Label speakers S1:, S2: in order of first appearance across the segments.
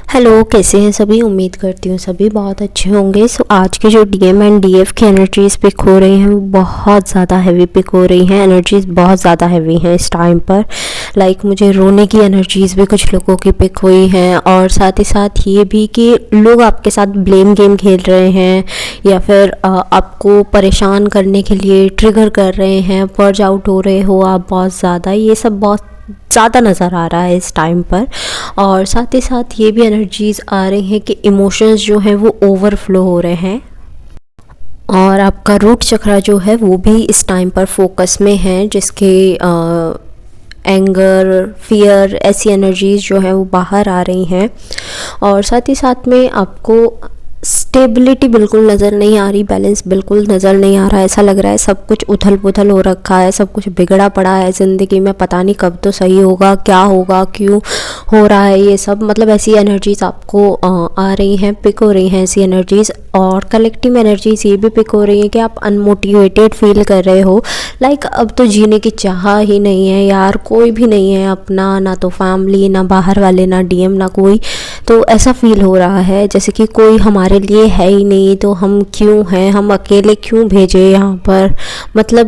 S1: Hello, कैसे हैं सभी। उम्मीद करती हूँ सभी बहुत अच्छे होंगे। सो आज की जो डीएम एंड डीएफ की एनर्जीज पिक हो रही हैं वो बहुत ज़्यादा हैवी पिक हो रही हैं। एनर्जीज बहुत ज़्यादा हैवी हैं इस टाइम पर। मुझे रोने की एनर्जीज भी कुछ लोगों की पिक हुई हैं, और साथ ही साथ ये भी कि लोग आपके साथ ब्लेम गेम खेल रहे हैं या फिर आपको परेशान करने के लिए ट्रिगर कर रहे हैं, पर्ज आउट हो रहे हो आप बहुत ज़्यादा। ये सब बहुत ज़्यादा नज़र आ रहा है इस टाइम पर। और साथ ही साथ ये भी एनर्जीज़ आ रही हैं कि इमोशंस जो हैं वो ओवरफ्लो हो रहे हैं, और आपका रूट चक्रा जो है वो भी इस टाइम पर फोकस में है, जिसके एंगर, फियर, ऐसी एनर्जीज़ जो है वो बाहर आ रही हैं। और साथ ही साथ में आपको स्टेबिलिटी बिल्कुल नज़र नहीं आ रही, बैलेंस बिल्कुल नज़र नहीं आ रहा है। ऐसा लग रहा है सब कुछ उथल पुथल हो रखा है, सब कुछ बिगड़ा पड़ा है ज़िंदगी में। पता नहीं कब तो सही होगा, क्या होगा, क्यों हो रहा है ये सब। ऐसी एनर्जीज़ आपको आ रही हैं, पिक हो रही हैं ऐसी एनर्जीज़। और कलेक्टिव एनर्जीज़ ये भी पिक हो रही हैं कि आप अनमोटिवेटेड फील कर रहे हो। अब तो जीने की चाह ही नहीं है यार, कोई भी नहीं है अपना, ना तो फैमिली, ना बाहर वाले, ना डीएम, ना कोई। तो ऐसा फील हो रहा है जैसे कि कोई हमारे लिए है ही नहीं, तो हम क्यों हैं, हम अकेले क्यों भेजे यहाँ पर।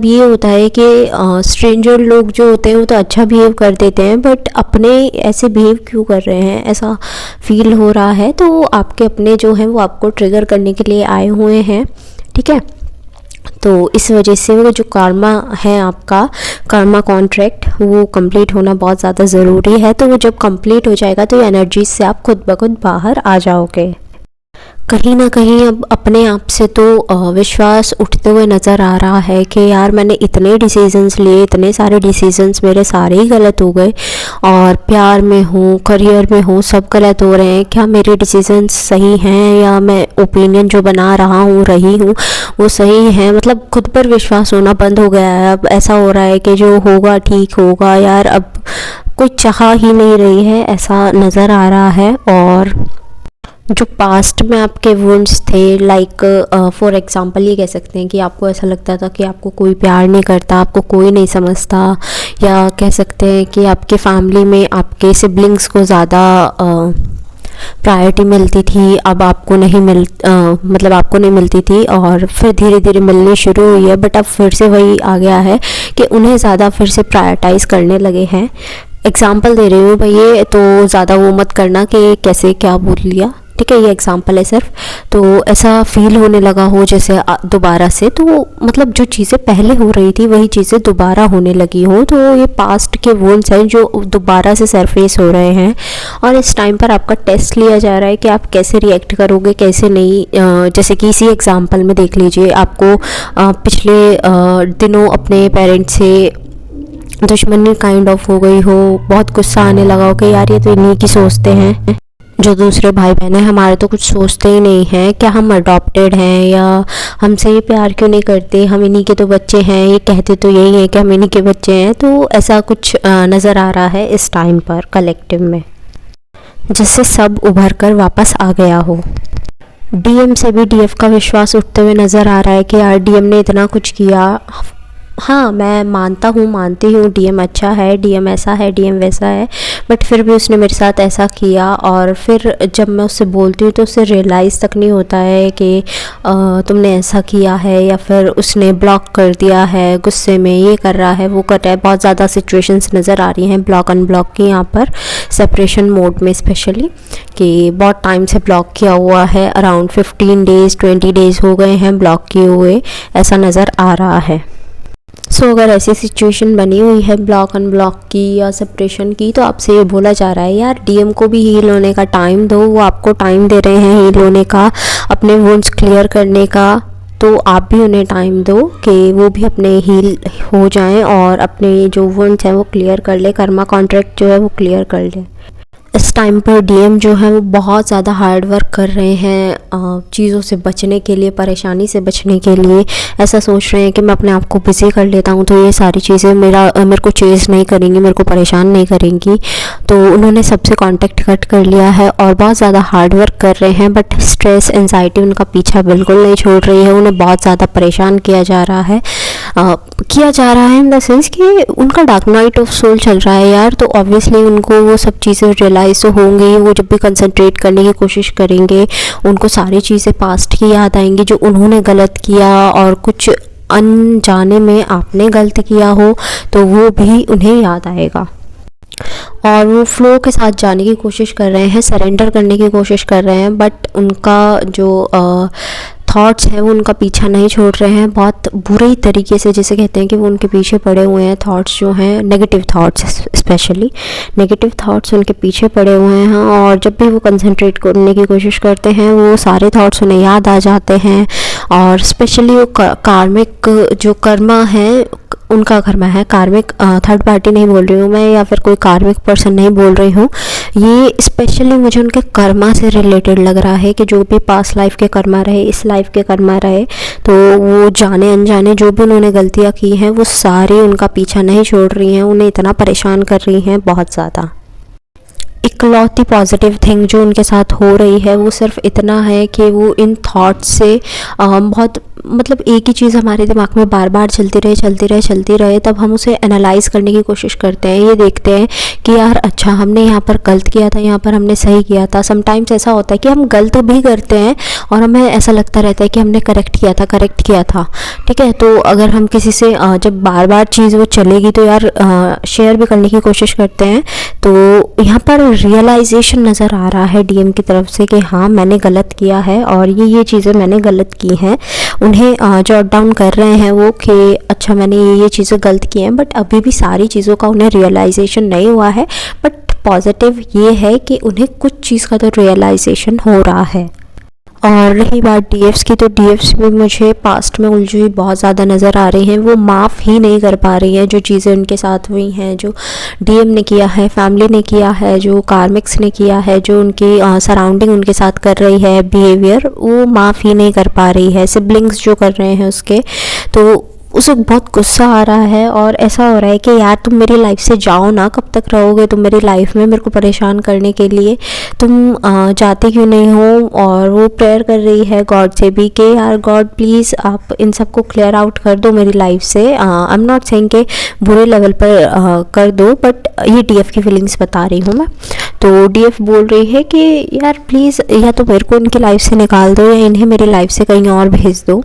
S1: ये होता है कि स्ट्रेंजर लोग जो होते हैं वो तो अच्छा बिहेव कर देते हैं, बट अपने ऐसे बिहेव क्यों कर रहे हैं, ऐसा फील हो रहा है। तो आपके अपने जो हैं वो आपको ट्रिगर करने के लिए आए हुए हैं, ठीक है। तो इस वजह से वो जो कर्मा है, आपका कर्मा कॉन्ट्रैक्ट, वो कंप्लीट होना बहुत ज़्यादा ज़रूरी है। तो वो जब कंप्लीट हो जाएगा तो एनर्जी से आप खुद ब खुद बाहर आ जाओगे। कहीं ना कहीं अब अपने आप से तो विश्वास उठते हुए नज़र आ रहा है कि यार मैंने इतने डिसीजंस लिए, इतने सारे डिसीजंस मेरे सारे ही गलत हो गए, और प्यार में हूँ, करियर में हूँ, सब गलत हो रहे हैं। क्या मेरे डिसीजंस सही हैं, या मैं ओपिनियन जो बना रहा हूँ, रही हूँ, वो सही है। खुद पर विश्वास होना बंद हो गया है। अब ऐसा हो रहा है कि जो होगा ठीक होगा यार, अब कोई चाह ही नहीं रही है, ऐसा नज़र आ रहा है। और जो पास्ट में आपके वुंड्स थे, फॉर एग्ज़ाम्पल ये कह सकते हैं कि आपको ऐसा लगता था कि आपको कोई प्यार नहीं करता, आपको कोई नहीं समझता, या कह सकते हैं कि आपके फैमिली में आपके सिबलिंग्स को ज़्यादा प्रायोरिटी मिलती थी, अब आपको नहीं आपको नहीं मिलती थी, और फिर धीरे धीरे मिलनी शुरू हुई है। बट अब फिर से वही आ गया है कि उन्हें ज़्यादा फिर से प्रायोरिटाइज़ करने लगे हैं। एग्ज़ाम्पल दे रही हूँ भैया, तो ज़्यादा वो मत करना कि कैसे क्या बोल लिया, ठीक है। ये एग्जांपल है सिर्फ। तो ऐसा फील होने लगा हो जैसे दोबारा से, तो जो चीज़ें पहले हो रही थी वही चीज़ें दोबारा होने लगी हो। तो ये पास्ट के वुंड्स हैं जो दोबारा से सरफेस हो रहे हैं, और इस टाइम पर आपका टेस्ट लिया जा रहा है कि आप कैसे रिएक्ट करोगे, कैसे नहीं। जैसे कि इसी एग्जांपल में देख लीजिए, आपको पिछले दिनों अपने पेरेंट्स से दुश्मनी काइंड ऑफ हो गई हो, बहुत गुस्सा आने लगा हो कि यार ये तो इन्हीं की सोचते हैं, जो दूसरे भाई बहन हैं हमारे तो कुछ सोचते ही नहीं हैं, क्या हम अडॉप्टेड हैं, या हमसे ये प्यार क्यों नहीं करते, हम इन्हीं के तो बच्चे हैं, ये कहते तो यही है कि हम इन्हीं के बच्चे हैं। तो ऐसा कुछ नज़र आ रहा है इस टाइम पर कलेक्टिव में, जिससे सब उभर कर वापस आ गया हो। डीएम से भी डीएफ का विश्वास उठते हुए नज़र आ रहा है कि यार डीएम ने इतना कुछ किया। हाँ, मैं मानती हूँ डीएम अच्छा है, डीएम ऐसा है, डीएम वैसा है, बट फिर भी उसने मेरे साथ ऐसा किया। और फिर जब मैं उससे बोलती हूँ तो उससे रियलाइज़ तक नहीं होता है कि तुमने ऐसा किया है, या फिर उसने ब्लॉक कर दिया है, गुस्से में ये कर रहा है, वो कर रहा है। बहुत ज़्यादा सिचुएशंस नज़र आ रही हैं ब्लॉक अनब्लॉक की, यहाँ पर सेपरेशन मोड में स्पेशली, कि बहुत टाइम से ब्लॉक किया हुआ है। अराउंड 15 डेज़ 20 डेज़ हो गए हैं ब्लॉक किए हुए, ऐसा नज़र आ रहा है। अगर ऐसी सिचुएशन बनी हुई है ब्लॉक अनब्लॉक की या सेपरेशन की, तो आपसे ये बोला जा रहा है यार डीएम को भी हील होने का टाइम दो। वो आपको टाइम दे रहे हैं हील होने का, अपने वुंड्स क्लियर करने का। तो आप भी उन्हें टाइम दो कि वो भी अपने हील हो जाएं, और अपने जो वुंड्स हैं वो क्लियर कर ले, कर्मा कॉन्ट्रैक्ट जो है वो क्लियर कर ले। इस टाइम पर डीएम जो है वो बहुत ज़्यादा हार्ड वर्क कर रहे हैं चीज़ों से बचने के लिए, परेशानी से बचने के लिए। ऐसा सोच रहे हैं कि मैं अपने आप को बिज़ी कर लेता हूँ तो ये सारी चीज़ें मेरे को चेज़ नहीं करेंगी, मेरे को परेशान नहीं करेंगी। तो उन्होंने सबसे कांटेक्ट कट कर लिया है और बहुत ज़्यादा हार्ड वर्क कर रहे हैं, बट स्ट्रेस एंजाइटी उनका पीछा बिल्कुल नहीं छोड़ रही है। उन्हें बहुत ज़्यादा परेशान किया जा रहा है इन द सेंस कि उनका डार्क नाइट ऑफ सोल चल रहा है यार। तो ऑब्वियसली उनको वो सब चीज़ें रियलाइज़ तो होंगे, वो जब भी कंसंट्रेट करने की कोशिश करेंगे उनको सारी चीज़ें पास्ट की याद आएंगी जो उन्होंने गलत किया, और कुछ अनजाने में आपने गलत किया हो तो वो भी उन्हें याद आएगा। और वो फ्लो के साथ जाने की कोशिश कर रहे हैं, सरेंडर करने की कोशिश कर रहे हैं, बट उनका जो थॉट्स हैं वो उनका पीछा नहीं छोड़ रहे हैं बहुत बुरे तरीके से। जैसे कहते हैं कि वो उनके पीछे पड़े हुए हैं, थॉट्स जो हैं negative thoughts, specially negative thoughts उनके पीछे पड़े हुए हैं। और जब भी वो कंसंट्रेट करने की कोशिश करते हैं वो सारे थॉट्स उन्हें याद आ जाते हैं। और स्पेशली वो कार्मिक जो कर्मा है उनका कर्मा है, कार्मिक थर्ड पार्टी नहीं बोल रही हूँ मैं, या फिर कोई कार्मिक पर्सन नहीं बोल रही हूँ, ये स्पेशली मुझे उनके कर्मा से रिलेटेड लग रहा है कि जो भी पास्ट लाइफ के कर्मा रहे, इस लाइफ के कर्मा रहे, तो वो जाने अनजाने जो भी उन्होंने गलतियाँ की हैं वो सारी उनका पीछा नहीं छोड़ रही हैं, उन्हें इतना परेशान कर रही हैं बहुत ज़्यादा। इकलौती पॉजिटिव थिंग जो उनके साथ हो रही है वो सिर्फ इतना है कि वो इन थॉट्स से बहुत मतलब एक ही चीज़ हमारे दिमाग में बार बार चलती रहे तब हम उसे एनालाइज करने की कोशिश करते हैं, ये देखते हैं कि यार अच्छा हमने यहाँ पर गलत किया था, यहाँ पर हमने सही किया था। समटाइम्स ऐसा होता है कि हम गलत भी करते हैं और हमें ऐसा लगता रहता है कि हमने करेक्ट किया था। ठीक है, तो अगर हम किसी से जब बार बार चीज़ वो चलेगी तो यार शेयर भी करने की कोशिश करते हैं। तो यहाँ पर रियलाइजेशन नज़र आ रहा है डीएम की तरफ से कि हाँ मैंने गलत किया है और ये चीज़ें मैंने गलत की हैं। उन्हें जॉट डाउन कर रहे हैं वो कि अच्छा मैंने ये चीज़ें गलत की हैं, बट अभी भी सारी चीज़ों का उन्हें रियलाइजेशन नहीं हुआ है। बट पॉजिटिव ये है कि उन्हें कुछ चीज़ का तो रियलाइजेशन हो रहा है। और रही बात डीएफ्स की, तो डीएफ्स में मुझे पास्ट में उलझी हुई बहुत ज़्यादा नज़र आ रही हैं। वो माफ़ ही नहीं कर पा रही हैं जो चीज़ें उनके साथ हुई हैं, जो डीएम ने किया है, फैमिली ने किया है, जो कार्मिक्स ने किया है, जो उनकी सराउंडिंग उनके साथ कर रही है बिहेवियर, वो माफ़ ही नहीं कर पा रही है। सिबलिंग्स जो कर रहे हैं उसके, तो उसे बहुत गुस्सा आ रहा है और ऐसा हो रहा है कि यार तुम मेरी लाइफ से जाओ ना, कब तक रहोगे तुम मेरी लाइफ में मेरे को परेशान करने के लिए, तुम जाते क्यों नहीं हो। और वो प्रेयर कर रही है गॉड से भी कि यार गॉड प्लीज़ आप इन सब को क्लियर आउट कर दो मेरी लाइफ से। आई एम नॉट सेइंग कि बुरे लेवल पर कर दो, बट ये डीएफ की फीलिंग्स बता रही हूँ मैं। तो डीएफ बोल रही है कि यार प्लीज़ या तो मेरे को इनकी लाइफ से निकाल दो या इन्हें मेरी लाइफ से कहीं और भेज दो।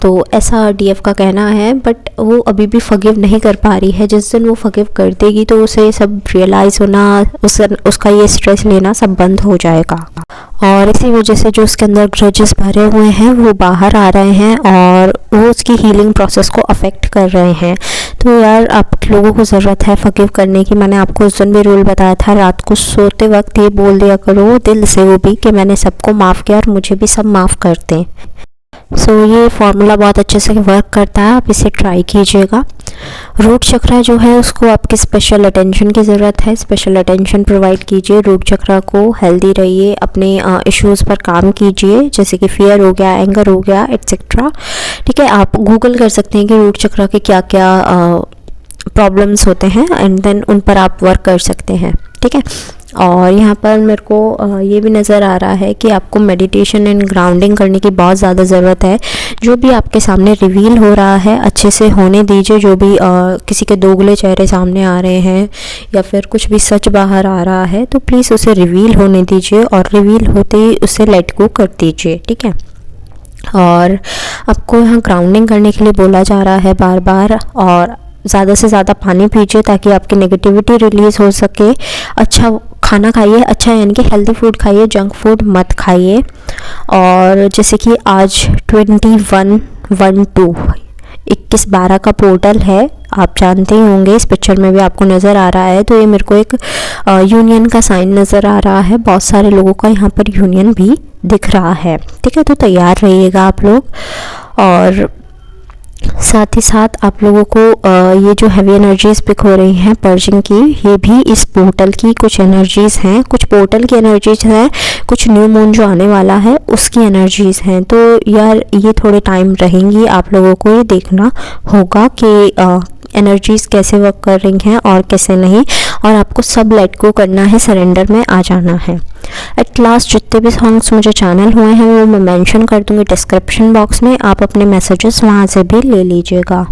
S1: तो ऐसा डीएफ का कहना है, बट वो अभी भी फॉरगिव नहीं कर पा रही है। जिस दिन वो फॉरगिव कर देगी तो उसे सब रियलाइज़ होना, उसका ये स्ट्रेस लेना सब बंद हो जाएगा। और इसी वजह से जो उसके अंदर ग्रजेस भरे हुए हैं वो बाहर आ रहे हैं और वो उसकी हीलिंग प्रोसेस को अफेक्ट कर रहे हैं। तो यार आप लोगों को ज़रूरत है फॉरगिव करने की। मैंने आपको उस दिन भी रूल बताया था, रात को सोते वक्त ये बोल दिया करो दिल से वो भी कि मैंने सबको माफ़ किया और मुझे भी सब माफ़ कर दें। ये फार्मूला बहुत अच्छे से वर्क करता है, आप इसे ट्राई कीजिएगा। रूट चक्रा जो है उसको आपकी स्पेशल अटेंशन की ज़रूरत है, स्पेशल अटेंशन प्रोवाइड कीजिए रूट चक्रा को। हेल्दी रहिए, अपने इश्यूज़ पर काम कीजिए, जैसे कि फियर हो गया, एंगर हो गया, एट्सेट्रा। ठीक है, आप गूगल कर सकते हैं कि रूट चक्रा के क्या क्या प्रॉब्लम्स होते हैं एंड देन उन पर आप वर्क कर सकते हैं। ठीक है, और यहाँ पर मेरे को ये भी नज़र आ रहा है कि आपको मेडिटेशन एंड ग्राउंडिंग करने की बहुत ज़्यादा ज़रूरत है। जो भी आपके सामने रिवील हो रहा है अच्छे से होने दीजिए। जो भी किसी के दोगले चेहरे सामने आ रहे हैं या फिर कुछ भी सच बाहर आ रहा है तो प्लीज़ उसे रिवील होने दीजिए और रिवील होते ही उसे लेट गो कर दीजिए। ठीक है, और आपको यहाँ ग्राउंडिंग करने के लिए बोला जा रहा है बार बार, और ज़्यादा से ज़्यादा पानी पीजिए ताकि आपकी नेगेटिविटी रिलीज़ हो सके। अच्छा खाना खाइए, अच्छा यानी कि हेल्दी फूड खाइए, जंक फूड मत खाइए। और जैसे कि आज 21/12 का पोर्टल है, आप जानते ही होंगे, इस पिक्चर में भी आपको नज़र आ रहा है। तो ये मेरे को एक यूनियन का साइन नज़र आ रहा है, बहुत सारे लोगों का यहाँ पर यूनियन भी दिख रहा है। ठीक है, तो तैयार रहिएगा आप लोग। और साथ ही साथ आप लोगों को ये जो हैवी एनर्जीज पिक हो रही हैं पर्जिंग की, ये भी इस पोर्टल की कुछ एनर्जीज़ हैं, कुछ पोर्टल की एनर्जीज हैं, कुछ न्यू मून जो आने वाला है उसकी एनर्जीज़ हैं। तो यार ये थोड़े टाइम रहेंगी, आप लोगों को ये देखना होगा कि एनर्जीज़ कैसे वर्क कर रही हैं और कैसे नहीं, और आपको सब लेट गो करना है, सरेंडर में आ जाना है। एट लास्ट जितने भी सॉन्ग्स मुझे चैनल हुए हैं वो मैं मेंशन कर दूँगी डिस्क्रिप्शन बॉक्स में, आप अपने मैसेजेस वहाँ से भी ले लीजिएगा।